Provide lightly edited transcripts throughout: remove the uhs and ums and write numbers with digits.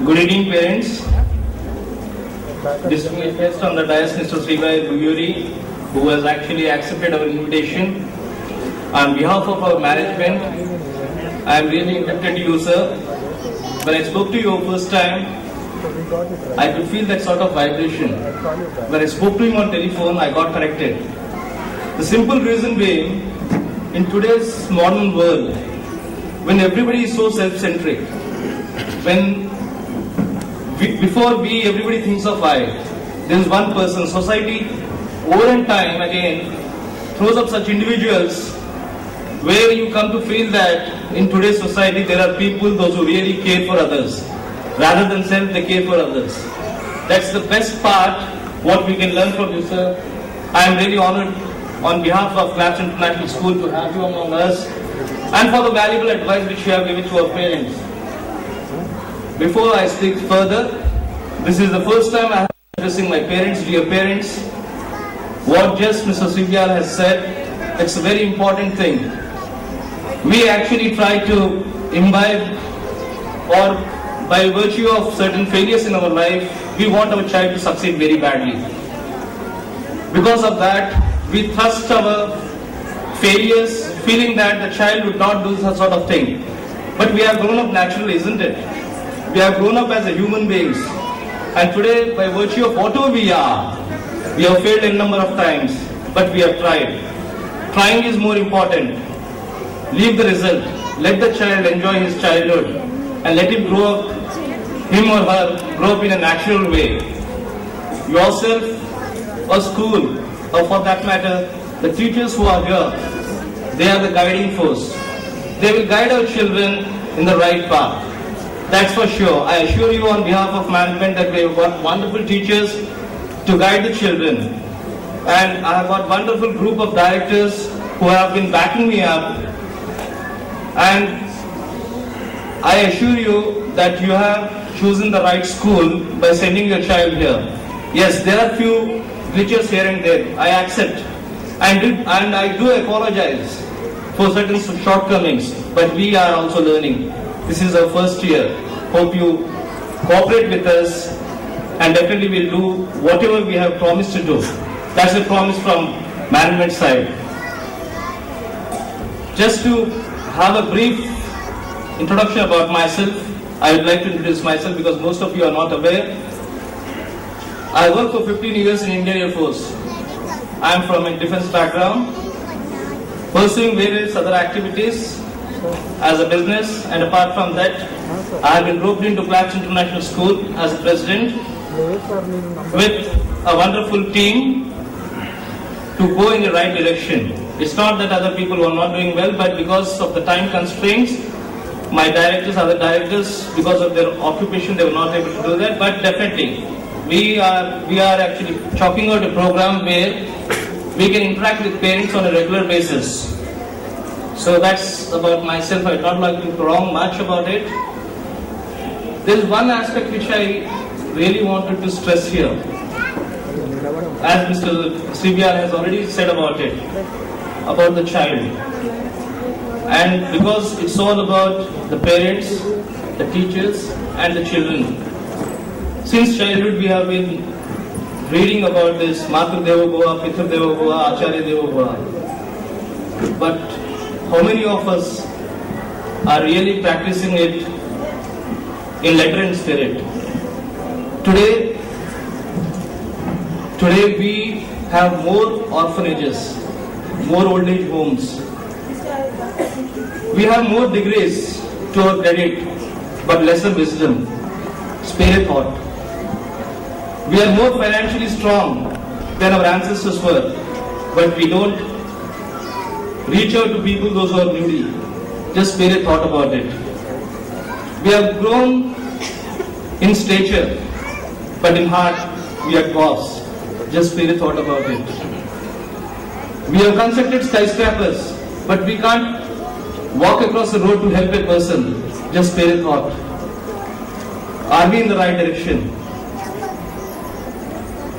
Good evening, parents. Distinguished guest on the dais, Mr. Srivai Buyuri, who has actually accepted our invitation. On behalf of our management, I am really indebted to you, sir. When I spoke to you first time, I could feel that sort of vibration. When I spoke to him on telephone, I got corrected. The simple reason being, in today's modern world, when everybody is so self-centric, when everybody thinks of I, there is one person. Society, over and time again, throws up such individuals where you come to feel that in today's society there are people, those who really care for others. Rather than self, they care for others. That's the best part, what we can learn from you, sir. I am really honored on behalf of Claps International School to have you among us and for the valuable advice which you have given to our parents. Before I speak further, this is the first time I am addressing my parents, dear parents. What just Mr. Srivyal has said, it's a very important thing. We actually try to imbibe, or by virtue of certain failures in our life, we want our child to succeed very badly. Because of that, we thrust our failures, feeling that the child would not do such sort of thing. But we have grown up naturally, isn't it? We have grown up as a human beings. And today, by virtue of whatever we are, we have failed a number of times, but we have tried. Trying is more important. Leave the result. Let the child enjoy his childhood and let him grow up, him or her, grow up in a natural way. Yourself, or school, or for that matter, the teachers who are here, they are the guiding force. They will guide our children in the right path. That's for sure. I assure you on behalf of management that we have got wonderful teachers to guide the children. And I have got wonderful group of directors who have been backing me up. And I assure you that you have chosen the right school by sending your child here. Yes, there are few glitches here and there. I accept. And I do apologize for certain shortcomings. But we are also learning. This is our first year. Hope you cooperate with us and definitely we'll do whatever we have promised to do. That's a promise from management side. Just to have a brief introduction about myself, I would like to introduce myself because most of you are not aware. I worked for 15 years in Indian Air Force. I am from a defense background, pursuing various other activities as a business, and apart from that, I have been roped into Claps International School as a president with a wonderful team to go in the right direction. It's not that other people were not doing well, but because of the time constraints, my directors, other directors, because of their occupation, they were not able to do that. But definitely, we are actually chalking out a program where we can interact with parents on a regular basis. So that's about myself. I would not like to prolong much about it. There is one aspect which I really wanted to stress here. As Mr. Srivyal has already said about it, about the child. And because it's all about the parents, the teachers and the children. Since childhood we have been reading about this Matru Deva Bhava, Pitru Deva Bhava, Acharya Deva Bhava. But how many of us are really practicing it in letter and spirit? Today we have more orphanages, more old age homes. We have more degrees to our credit, but lesser wisdom, spare thought. We are more financially strong than our ancestors were, but we don't reach out to people, those who are needy. Just spare a thought about it. We have grown in stature, but in heart we are dwarfs. Just spare a thought about it. We have constructed skyscrapers, but we can't walk across the road to help a person. Just spare a thought. Are we in the right direction?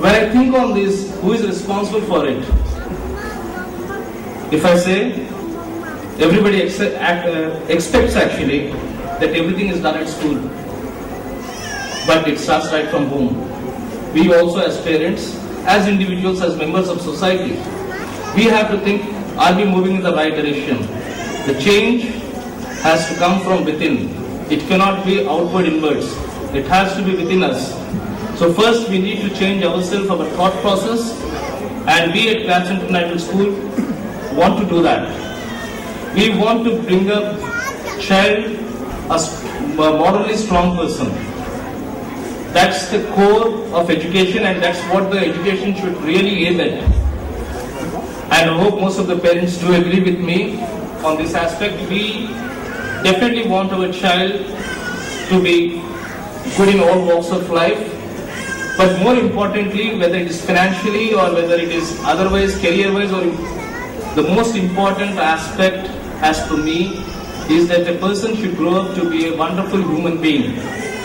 When I think on this, who is responsible for it? If I say, everybody expects actually that everything is done at school. but it starts right from home. We also as parents, as individuals, as members of society, we have to think, are we moving in the right direction? The change has to come from within. It cannot be outward inwards. It has to be within us. So first we need to change ourselves, our thought process, and we at Claps International School want to do that. We want to bring up child a morally strong person. That's the core of education, and that's what the education should really aim at. And I hope most of the parents do agree with me on this aspect. We definitely want our child to be good in all walks of life, but more importantly, whether it is financially or whether it is otherwise, career-wise, or the most important aspect as per me is that a person should grow up to be a wonderful human being.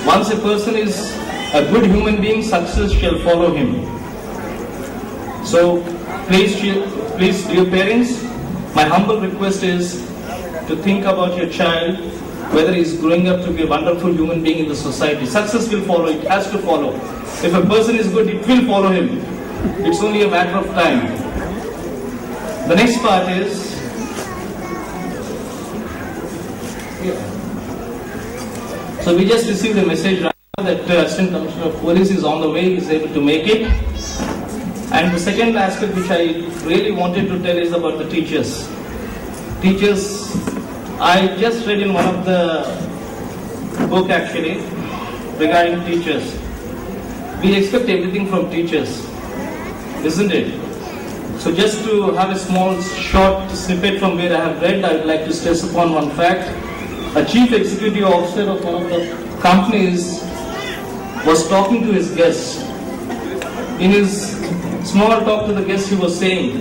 Once a person is a good human being, success shall follow him. So please dear parents, my humble request is to think about your child, whether he is growing up to be a wonderful human being in the society. Success will follow, it has to follow. If a person is good, it will follow him. It's only a matter of time. The next part is, so we just received a message right now that Assistant Commissioner of Police is on the way, he is able to make it. And the second aspect which I really wanted to tell is about the teachers. Teachers, I just read in one of the book actually regarding teachers. We expect everything from teachers, isn't it? So just to have a small short snippet from where I have read, I would like to stress upon one fact. A chief executive officer of one of the companies was talking to his guests. In his small talk to the guests, he was saying,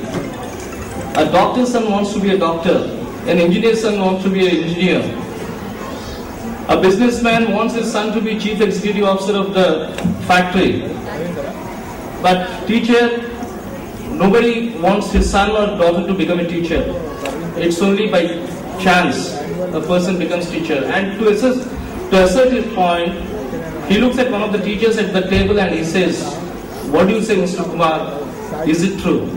a doctor's son wants to be a doctor, an engineer's son wants to be an engineer. A businessman wants his son to be chief executive officer of the factory. But teacher, nobody wants his son or daughter to become a teacher. It's only by chance a person becomes teacher. And to assert his point, he looks at one of the teachers at the table and he says, what do you say, Mr. Kumar? Is it true?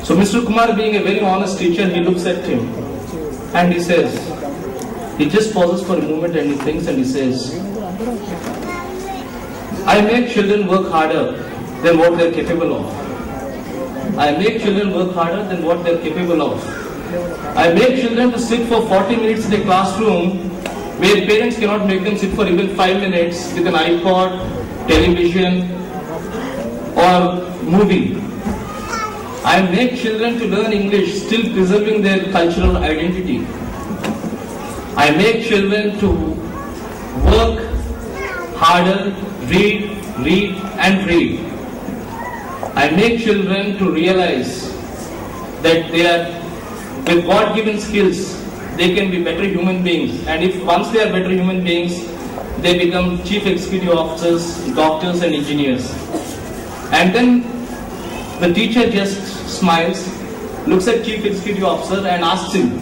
So Mr. Kumar, being a very honest teacher, he looks at him and he says, he just pauses for a moment and he thinks and he says, I make children work harder than what they're capable of. I make children work harder than what they're capable of. I make children to sit for 40 minutes in a classroom where parents cannot make them sit for even 5 minutes with an iPod, television or movie. I make children to learn English, still preserving their cultural identity. I make children to work harder, read and read. I make children to realize that they are, with God-given skills, they can be better human beings. And if once they are better human beings, they become chief executive officers, doctors and engineers. And then the teacher just smiles, looks at chief executive officer and asks him,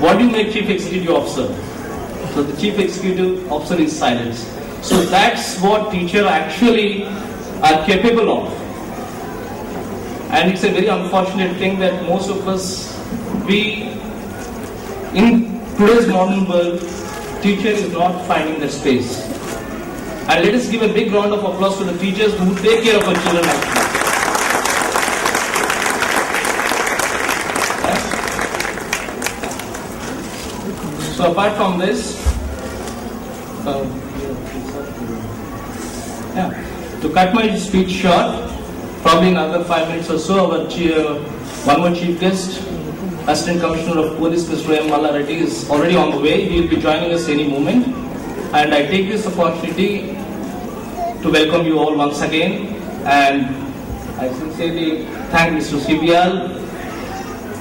what do you make chief executive officer? So the chief executive officer is silent. So that's what teachers actually are capable of. And it's a very unfortunate thing that most of us, in today's modern world, teacher is not finding the space. And let us give a big round of applause to the teachers who take care of our children actually. So apart from this, to cut my speech short, probably in another 5 minutes or so, our one more chief guest, Assistant Commissioner of Police, Mr. M. Malla Reddy, is already on the way. He will be joining us any moment. And I take this opportunity to welcome you all once again. And I sincerely thank Mr. CBL,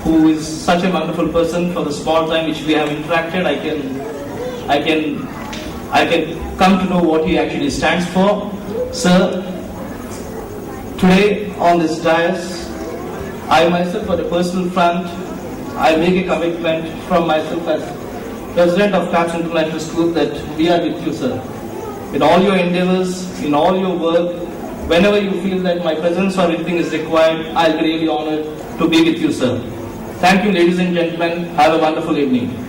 who is such a wonderful person. For the small time which we have interacted, I can come to know what he actually stands for. Sir, today on this dais, I myself, on a personal front, I make a commitment from myself as President of Claps International School that we are with you, sir. in all your endeavors, in all your work. Whenever you feel that my presence or anything is required, I'll be really honored to be with you, sir. Thank you, ladies and gentlemen. Have a wonderful evening.